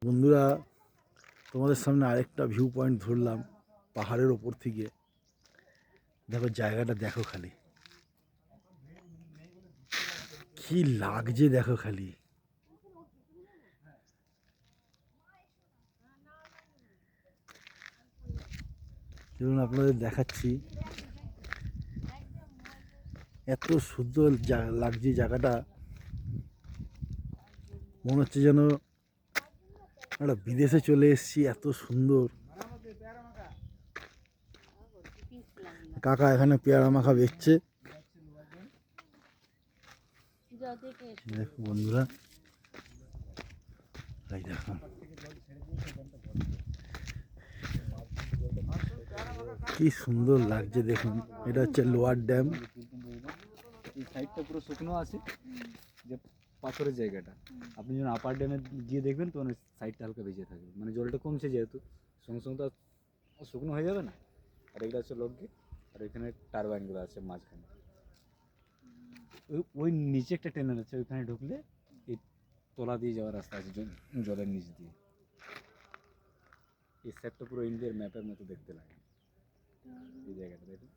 বন্ধুরা, তোমাদের সামনে আরেকটা ভিউ পয়েন্ট ধরলাম পাহাড়ের ওপর থেকে। দেখো জায়গাটা, দেখো খালি কি লাগছে, দেখো খালি। চলুন আপনাদের দেখাচ্ছি, এত সুন্দর লাগছে জায়গাটা। মনে হচ্ছে যেন একটা বিদেশে চলে এসেছি, এত সুন্দর। কাকা এখানে পেয়ারা মাখা বেচছে। দেখো বন্ধুরা, এই দেখো কি সুন্দর লাগছে দেখুন। এটা হচ্ছে লোয়ার ড্যাম। এই সাইডটা পুরো শুকনো আছে, যে পাথরের জায়গাটা। আপনি যখন আপার ড্যামে গিয়ে দেখবেন তখন ওই সাইডটা হালকা ভিজে থাকবে, মানে জলটা কমছে যেহেতু, সঙ্গে সঙ্গে তো শুকনো হয়ে যাবে না। আর এগুলো হচ্ছে লোকগেট, আর এখানে টারবাইনগুলো আছে মাঝখানে। ওই নিচে একটা ট্রেনার আছে, ওইখানে ঢুকলে এই তলা দিয়ে যাওয়ার রাস্তা আছে জলের নিচ দিয়ে। এই সেটটা পুরো ইন্ডিয়ার ম্যাপের মতো দেখতে লাগে এই জায়গাটা, দেখুন।